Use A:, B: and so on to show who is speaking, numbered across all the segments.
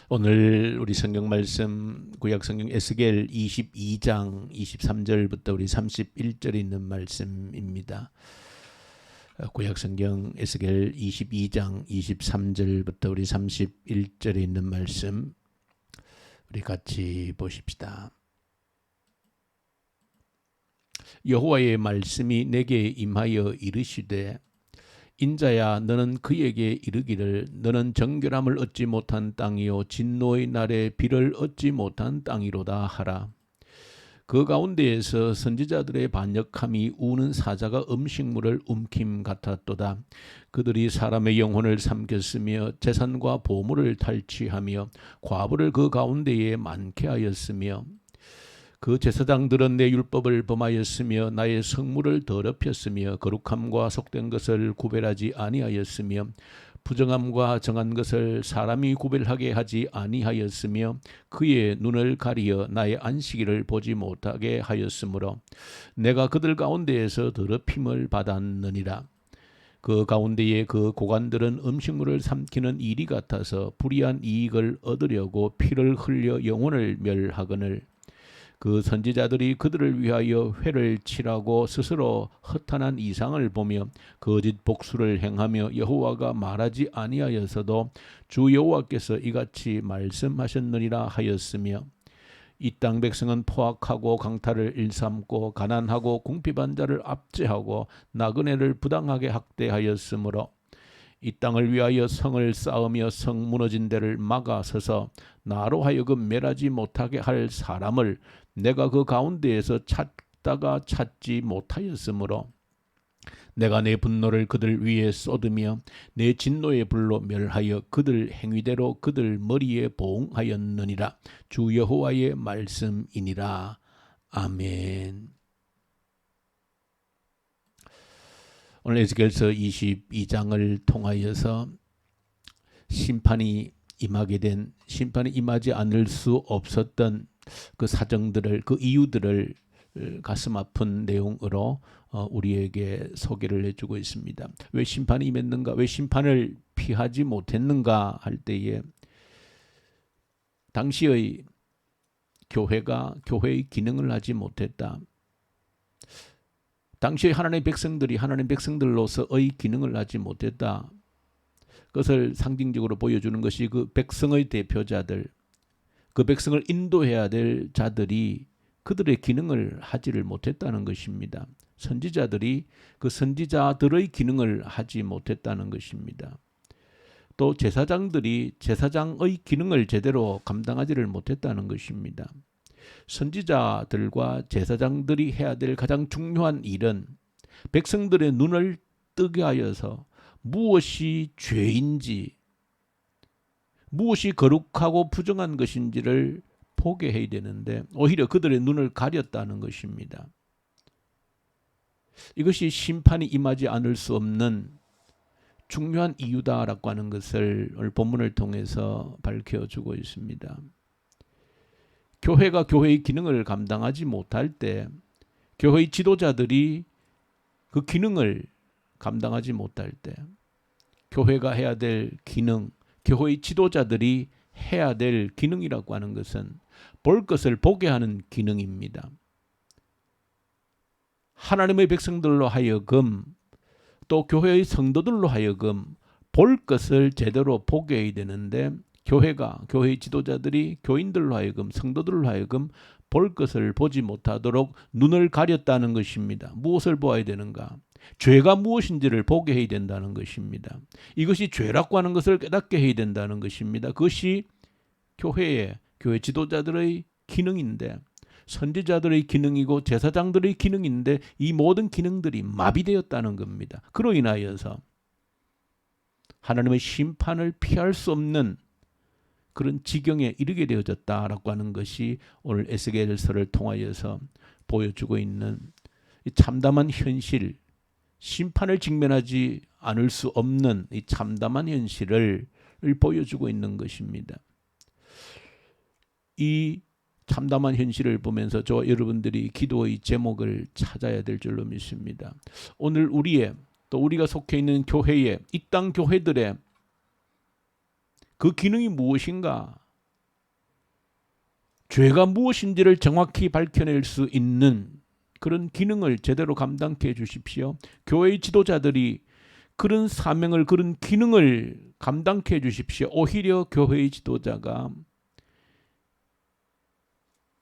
A: 오늘 우리 성경 말씀 구약 성경 에스겔 22장 23절부터 우리 31절에 있는 말씀입니다. 구약 성경 에스겔 22장 23절부터 우리 31절에 있는 말씀 우리 같이 보십시다. 여호와의 말씀이 내게 임하여 이르시되 인자야, 너는 그에게 이르기를 너는 정결함을 얻지 못한 땅이요 진노의 날에 비를 얻지 못한 땅이로다 하라. 그 가운데에서 선지자들의 반역함이 우는 사자가 음식물을 움킴 같았도다. 그들이 사람의 영혼을 삼켰으며 재산과 보물을 탈취하며 과부를 그 가운데에 많게 하였으며 그 제사장들은 내 율법을 범하였으며 나의 성물을 더럽혔으며 거룩함과 속된 것을 구별하지 아니하였으며 부정함과 정한 것을 사람이 구별하게 하지 아니하였으며 그의 눈을 가리어 나의 안식일을 보지 못하게 하였으므로 내가 그들 가운데에서 더럽힘을 받았느니라. 그 가운데에 그 고관들은 음식물을 삼키는 일이 같아서 불의한 이익을 얻으려고 피를 흘려 영혼을 멸하거늘 그 선지자들이 그들을 위하여 회를 치라고 스스로 허탄한 이상을 보며 거짓 복수를 행하며 여호와가 말하지 아니하여서도 주 여호와께서 이같이 말씀하셨느니라 하였으며 이 땅 백성은 포악하고 강탈을 일삼고 가난하고 궁핍한 자를 압제하고 나그네를 부당하게 학대하였으므로 이 땅을 위하여 성을 쌓으며 성 무너진 데를 막아서서 나로 하여금 멸하지 못하게 할 사람을 내가 그 가운데에서 찾다가 찾지 못하였으므로 내가 내 분노를 그들 위에 쏟으며 내 진노의 불로 멸하여 그들 행위대로 그들 머리에 보응하였느니라. 주 여호와의 말씀이니라. 아멘. 오늘 에스겔서 22장을 통하여서 심판이 임하지 않을 수 없었던 그 사정들을, 그 이유들을 가슴 아픈 내용으로 우리에게 소개를 해주고 있습니다. 왜 심판이 임했는가? 왜 심판을 피하지 못했는가 할 때에 당시의 교회가 교회의 기능을 하지 못했다. 당시의 하나님의 백성들이 하나님의 백성들로서의 기능을 하지 못했다. 그것을 상징적으로 보여주는 것이 그 백성의 대표자들, 그 백성을 인도해야 될 자들이 그들의 기능을 하지를 못했다는 것입니다. 선지자들이 그 선지자들의 기능을 하지 못했다는 것입니다. 또 제사장들이 제사장의 기능을 제대로 감당하지를 못했다는 것입니다. 선지자들과 제사장들이 해야 될 가장 중요한 일은 백성들의 눈을 뜨게 하여서 무엇이 죄인지, 무엇이 거룩하고 부정한 것인지를 보게 해야 되는데 오히려 그들의 눈을 가렸다는 것입니다. 이것이 심판이 임하지 않을 수 없는 중요한 이유다라고 하는 것을 오늘 본문을 통해서 밝혀주고 있습니다. 교회가 교회의 기능을 감당하지 못할 때 교회의 지도자들이 그 기능을 감당하지 못할 때 교회가 해야 될 기능, 교회의 지도자들이 해야 될 기능이라고 하는 것은 볼 것을 보게 하는 기능입니다. 하나님의 백성들로 하여금 또 교회의 성도들로 하여금 볼 것을 제대로 보게 해야 되는데 교회가, 교회의 지도자들이 교인들로 하여금, 성도들로 하여금 볼 것을 보지 못하도록 눈을 가렸다는 것입니다. 무엇을 보아야 되는가? 죄가 무엇인지를 보게 해야 된다는 것입니다. 이것이 죄라고 하는 것을 깨닫게 해야 된다는 것입니다. 그것이 교회 지도자들의 기능인데, 선지자들의 기능이고 제사장들의 기능인데 이 모든 기능들이 마비되었다는 겁니다. 그로 인하여서 하나님의 심판을 피할 수 없는 그런 지경에 이르게 되어졌다라고 하는 것이 오늘 에스겔서를 통하여서 보여주고 있는 이 참담한 현실, 심판을 직면하지 않을 수 없는 이 참담한 현실을 보여주고 있는 것입니다. 이 참담한 현실을 보면서 저 여러분들이 기도의 제목을 찾아야 될 줄로 믿습니다. 오늘 또 우리가 속해 있는 교회의, 이 땅 교회들의 그 기능이 무엇인가? 죄가 무엇인지를 정확히 밝혀낼 수 있는 그런 기능을 제대로 감당케 해주십시오. 교회의 지도자들이 그런 사명을, 그런 기능을 감당케 해주십시오. 오히려 교회의 지도자가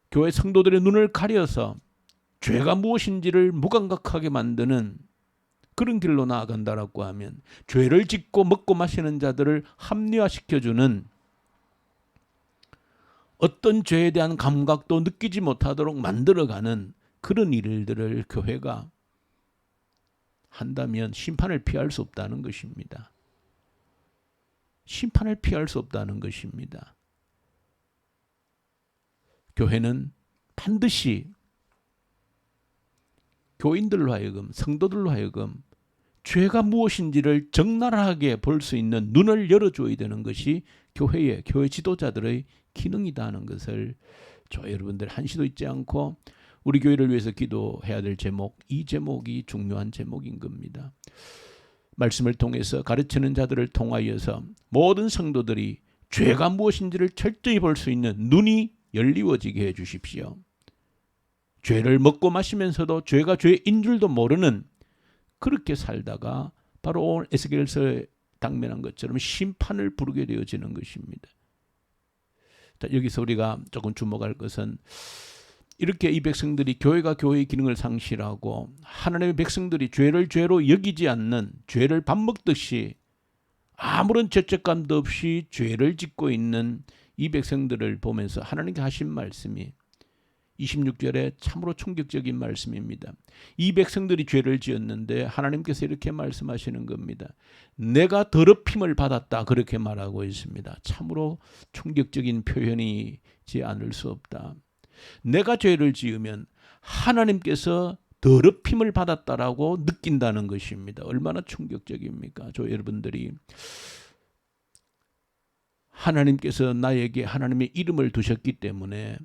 A: 교회 성도들의 눈을 가려서 죄가 무엇인지를 무감각하게 만드는 그런 길로 나아간다라고 하면, 죄를 짓고 먹고 마시는 자들을 합리화시켜주는, 어떤 죄에 대한 감각도 느끼지 못하도록 만들어가는 그런 일들을 교회가 한다면 심판을 피할 수 없다는 것입니다. 심판을 피할 수 없다는 것입니다. 교회는 반드시 교인들로 하여금, 성도들로 하여금 죄가 무엇인지를 적나라하게 볼 수 있는 눈을 열어줘야 되는 것이 교회 지도자들의 기능이다 하는 것을 여러분들 한시도 잊지 않고 우리 교회를 위해서 기도해야 될 제목, 이 제목이 중요한 제목인 겁니다. 말씀을 통해서 가르치는 자들을 통하여서 모든 성도들이 죄가 무엇인지를 철저히 볼 수 있는 눈이 열리워지게 해 주십시오. 죄를 먹고 마시면서도 죄가 죄인 줄도 모르는, 그렇게 살다가 바로 오늘 에스겔서에 당면한 것처럼 심판을 부르게 되어지는 것입니다. 자, 여기서 우리가 조금 주목할 것은, 이렇게 이 백성들이 교회가 교회의 기능을 상실하고 하나님의 백성들이 죄를 죄로 여기지 않는, 죄를 밥 먹듯이 아무런 죄책감도 없이 죄를 짓고 있는 이 백성들을 보면서 하나님께 하신 말씀이 26절에 참으로 충격적인 말씀입니다. 이 백성들이 죄를 지었는데 하나님께서 이렇게 말씀하시는 겁니다. 내가 더럽힘을 받았다, 그렇게 말하고 있습니다. 참으로 충격적인 표현이지 않을 수 없다. 내가 죄를 지으면 하나님께서 더럽힘을 받았다라고 느낀다는 것입니다. 얼마나 충격적입니까? 여러분들이 하나님께서 나에게 하나님의 이름을 두셨기 때문에,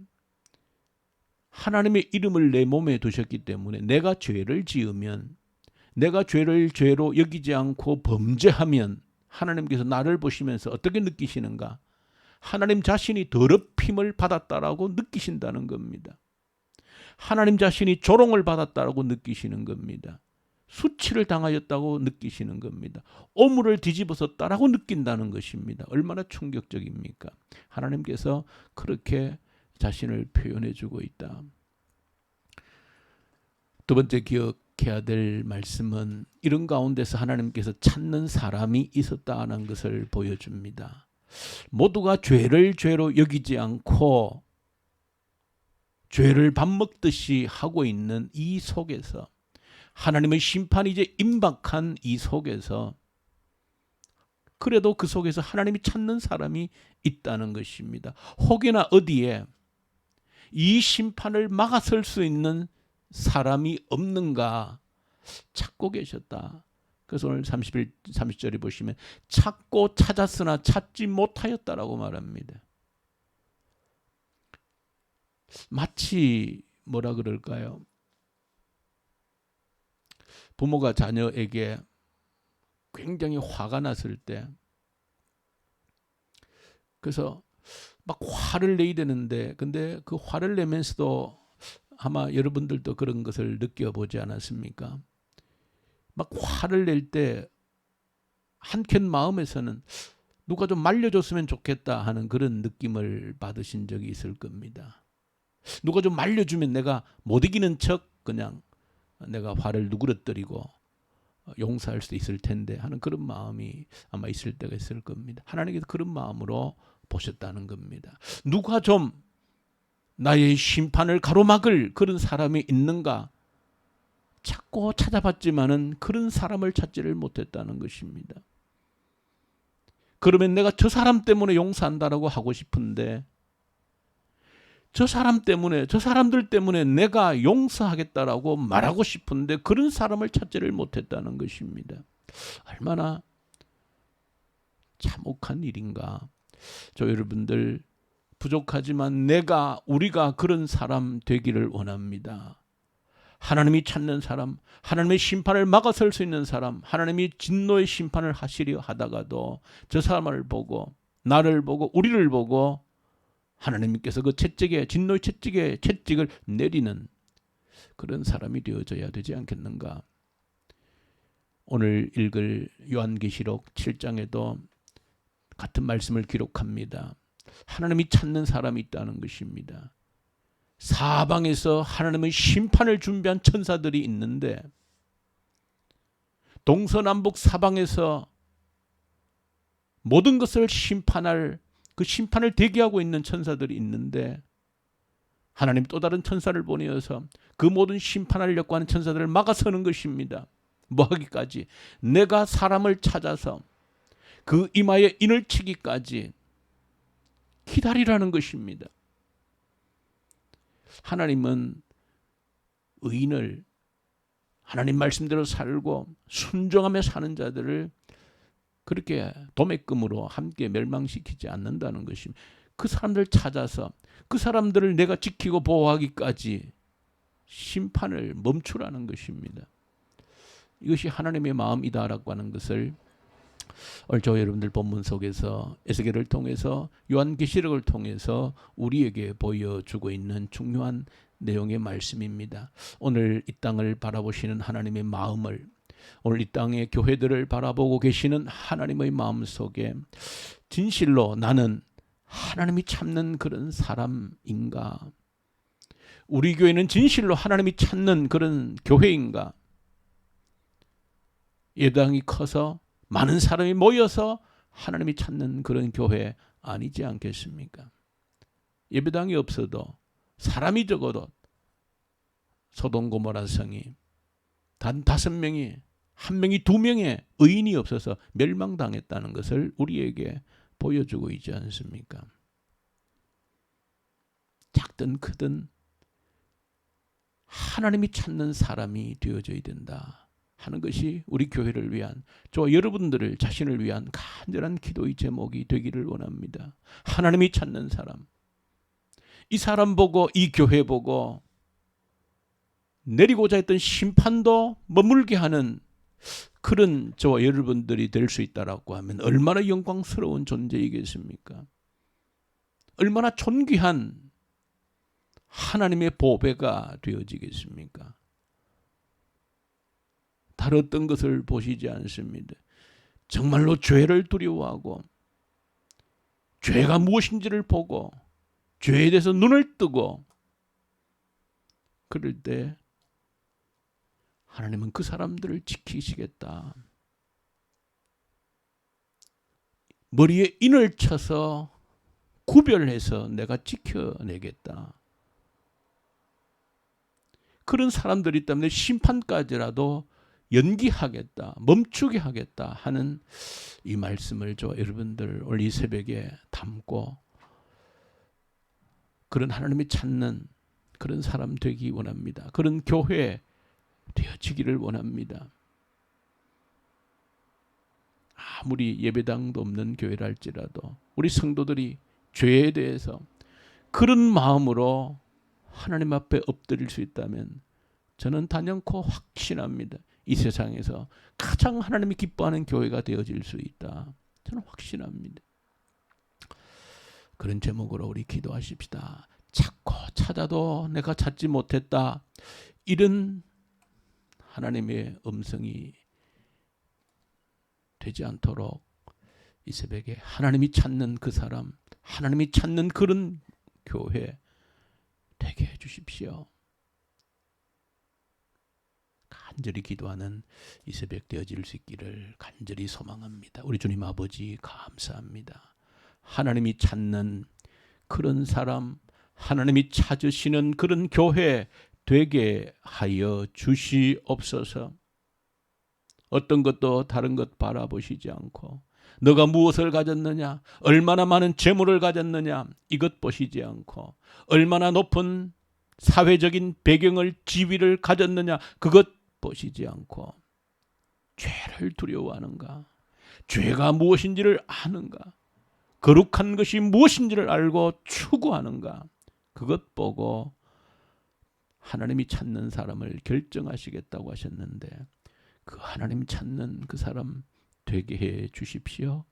A: 하나님의 이름을 내 몸에 두셨기 때문에 내가 죄를 지으면, 내가 죄를 죄로 여기지 않고 범죄하면 하나님께서 나를 보시면서 어떻게 느끼시는가? 하나님 자신이 더럽힘을 받았다라고 느끼신다는 겁니다. 하나님 자신이 조롱을 받았다라고 느끼시는 겁니다. 수치를 당하였다고 느끼시는 겁니다. 오물을 뒤집어섰다라고 느낀다는 것입니다. 얼마나 충격적입니까? 하나님께서 그렇게 자신을 표현해 주고 있다. 두 번째 기억해야 될 말씀은, 이런 가운데서 하나님께서 찾는 사람이 있었다는 것을 보여줍니다. 모두가 죄를 죄로 여기지 않고 죄를 밥 먹듯이 하고 있는 이 속에서, 하나님의 심판이 이제 임박한 이 속에서, 그래도 그 속에서 하나님이 찾는 사람이 있다는 것입니다. 혹여나 어디에 이 심판을 막아설 수 있는 사람이 없는가 찾고 계셨다. 그래서 오늘 30절에 보시면 찾고 찾았으나 찾지 못하였다라고 말합니다. 마치 뭐라 그럴까요? 부모가 자녀에게 굉장히 화가 났을 때, 그래서 막 화를 내야 되는데, 근데 그 화를 내면서도 아마 여러분들도 그런 것을 느껴보지 않았습니까? 막 화를 낼 때 한켠 마음에서는 누가 좀 말려줬으면 좋겠다 하는 그런 느낌을 받으신 적이 있을 겁니다. 누가 좀 말려주면 내가 못 이기는 척 그냥 내가 화를 누그러뜨리고 용서할 수 있을 텐데 하는 그런 마음이 아마 있을 때가 있을 겁니다. 하나님께서 그런 마음으로 보셨다는 겁니다. 누가 좀 나의 심판을 가로막을 그런 사람이 있는가 찾고 찾아봤지만은 그런 사람을 찾지를 못했다는 것입니다. 그러면 내가 저 사람 때문에 용서한다라고 하고 싶은데, 저 사람 때문에, 저 사람들 때문에 내가 용서하겠다라고 말하고 싶은데 그런 사람을 찾지를 못했다는 것입니다. 얼마나 참혹한 일인가. 여러분들, 부족하지만 우리가 그런 사람 되기를 원합니다. 하나님이 찾는 사람, 하나님의 심판을 막아설 수 있는 사람, 하나님이 진노의 심판을 하시려 하다가도 저 사람을 보고, 나를 보고, 우리를 보고 하나님께서 그 채찍에, 진노의 채찍에 채찍을 내리는 그런 사람이 되어져야 되지 않겠는가. 오늘 읽을 요한계시록 7장에도 같은 말씀을 기록합니다. 하나님이 찾는 사람이 있다는 것입니다. 사방에서 하나님의 심판을 준비한 천사들이 있는데, 동서남북 사방에서 모든 것을 심판할 그 심판을 대기하고 있는 천사들이 있는데, 하나님 또 다른 천사를 보내어서 그 모든 심판하려고 하는 천사들을 막아서는 것입니다. 뭐하기까지? 내가 사람을 찾아서 그 이마에 인을 치기까지 기다리라는 것입니다. 하나님은 의인을, 하나님 말씀대로 살고 순종하며 사는 자들을 그렇게 도매금으로 함께 멸망시키지 않는다는 것입니다. 그 사람들 찾아서 그 사람들을 내가 지키고 보호하기까지 심판을 멈추라는 것입니다. 이것이 하나님의 마음이다라고 하는 것을 오늘 저 여러분들 본문 속에서 에스겔을 통해서 요한계시록을 통해서 우리에게 보여주고 있는 중요한 내용의 말씀입니다. 오늘 이 땅을 바라보시는 하나님의 마음을, 오늘 이 땅의 교회들을 바라보고 계시는 하나님의 마음 속에 진실로 나는 하나님이 찾는 그런 사람인가? 우리 교회는 진실로 하나님이 찾는 그런 교회인가? 예당이 커서 많은 사람이 모여서 하나님이 찾는 그런 교회 아니지 않겠습니까? 예배당이 없어도, 사람이 적어도 소돔 고모라 성이 단 5명이, 1명이 2명의 의인이 없어서 멸망당했다는 것을 우리에게 보여주고 있지 않습니까? 작든 크든 하나님이 찾는 사람이 되어져야 된다 하는 것이 우리 교회를 위한, 저와 여러분들을 자신을 위한 간절한 기도의 제목이 되기를 원합니다. 하나님이 찾는 사람, 이 사람 보고, 이 교회 보고 내리고자 했던 심판도 머물게 하는 그런 저와 여러분들이 될 수 있다라고 하면 얼마나 영광스러운 존재이겠습니까? 얼마나 존귀한 하나님의 보배가 되어지겠습니까? 다른 어떤 것을 보시지 않습니다. 정말로 죄를 두려워하고 죄가 무엇인지를 보고 죄에 대해서 눈을 뜨고 그럴 때 하나님은 그 사람들을 지키시겠다. 머리에 인을 쳐서 구별해서 내가 지켜내겠다. 그런 사람들이 때문에 심판까지라도 연기하겠다, 멈추게 하겠다 하는 이 말씀을 여러분들 오늘 이 새벽에 담고 그런 하나님이 찾는 그런 사람 되기 원합니다. 그런 교회 되어지기를 원합니다. 아무리 예배당도 없는 교회라 할지라도 우리 성도들이 죄에 대해서 그런 마음으로 하나님 앞에 엎드릴 수 있다면 저는 단연코 확신합니다. 이 세상에서 가장 하나님이 기뻐하는 교회가 되어질 수 있다. 저는 확신합니다. 그런 제목으로 우리 기도하십시다. 찾고 찾아도 내가 찾지 못했다. 이런 하나님의 음성이 되지 않도록 이 새벽에 하나님이 찾는 그 사람, 하나님이 찾는 그런 교회 되게 해 주십시오. 간절히 기도하는 이 새벽 되어질 수 있기를 간절히 소망합니다. 우리 주님 아버지 감사합니다. 하나님이 찾는 그런 사람, 하나님이 찾으시는 그런 교회 되게 하여 주시옵소서. 어떤 것도 다른 것 바라보시지 않고 너가 무엇을 가졌느냐, 얼마나 많은 재물을 가졌느냐 이것 보시지 않고 얼마나 높은 사회적인 배경을, 지위를 가졌느냐 그것 보시지 않고 죄를 두려워하는가, 죄가 무엇인지를 아는가, 거룩한 것이 무엇인지를 알고 추구하는가 그것 보고 하나님이 찾는 사람을 결정하시겠다고 하셨는데 그 하나님 찾는 그 사람 되게 해 주십시오.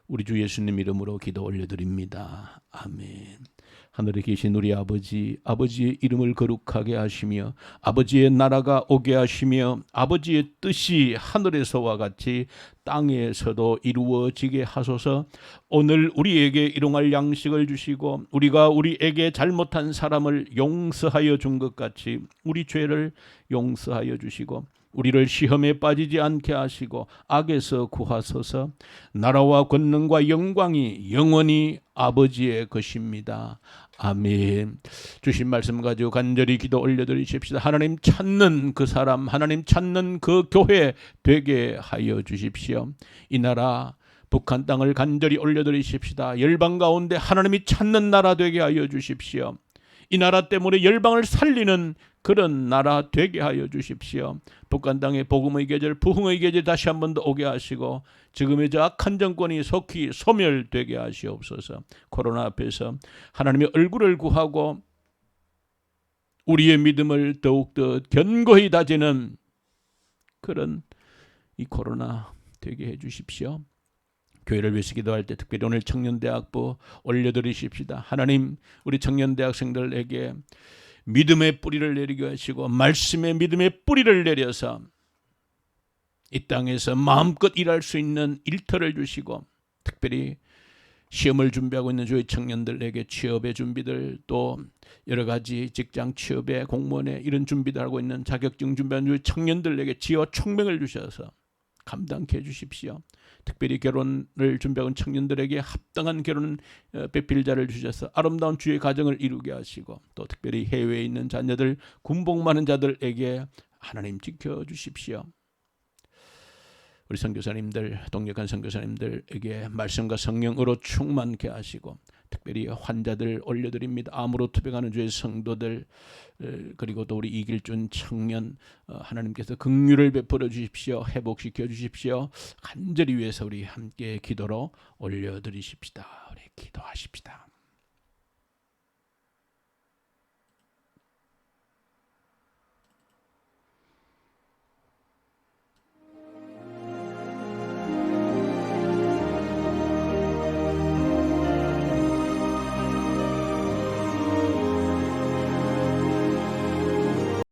A: 우리 주 예수님 이름으로 기도 올려드립니다. 아멘. 하늘에 계신 우리 아버지, 아버지의 이름을 거룩하게 하시며 아버지의 나라가 오게 하시며 아버지의 뜻이 하늘에서와 같이 땅에서도 이루어지게 하소서. 오늘 우리에게 일용할 양식을 주시고 우리가 우리에게 잘못한 사람을 용서하여 준 것 같이 우리 죄를 용서하여 주시고 우리를 시험에 빠지지 않게 하시고 악에서 구하소서. 나라와 권능과 영광이 영원히 아버지의 것입니다. 아멘. 주신 말씀 가지고 간절히 기도 올려드리십시다. 하나님 찾는 그 사람, 하나님 찾는 그 교회 되게 하여 주십시오. 이 나라 북한 땅을 간절히 올려드리십시다. 열방 가운데 하나님이 찾는 나라 되게 하여 주십시오. 이 나라 때문에 열방을 살리는 그런 나라 되게 하여 주십시오. 북한 땅의 복음의 계절, 부흥의 계절 다시 한 번 더 오게 하시고 지금의 저 악한 정권이 속히 소멸되게 하시옵소서. 코로나 앞에서 하나님의 얼굴을 구하고 우리의 믿음을 더욱더 견고히 다지는 그런 이 코로나 되게 해 주십시오. 교회를 위해서 기도할 때 특별히 오늘 청년대학부 올려드리십시다. 하나님 우리 청년대학생들에게 믿음의 뿌리를 내리게 하시고 말씀의 믿음의 뿌리를 내려서 이 땅에서 마음껏 일할 수 있는 일터를 주시고 특별히 시험을 준비하고 있는 저희 청년들에게 취업의 준비들 또 여러 가지 직장 취업의 공무원의 이런 준비들 하고 있는 자격증 준비하는 저희 청년들에게 지혜와 총명을 주셔서 감당케 해주십시오. 특별히 결혼을 준비하고 있는 청년들에게 합당한 결혼 배필자를 주셔서 아름다운 주의 가정을 이루게 하시고 또 특별히 해외에 있는 자녀들 군복 많은 자들에게 하나님 지켜주십시오. 우리 선교사님들 동역한 선교사님들에게 말씀과 성령으로 충만케 하시고 특별히 환자들 올려드립니다. 암으로 투병하는 주의 성도들 그리고 또 우리 이길준 청년 하나님께서 긍휼을 베풀어 주십시오. 회복시켜 주십시오. 간절히 위해서 우리 함께 기도로 올려드리십시다. 우리 기도하십시다.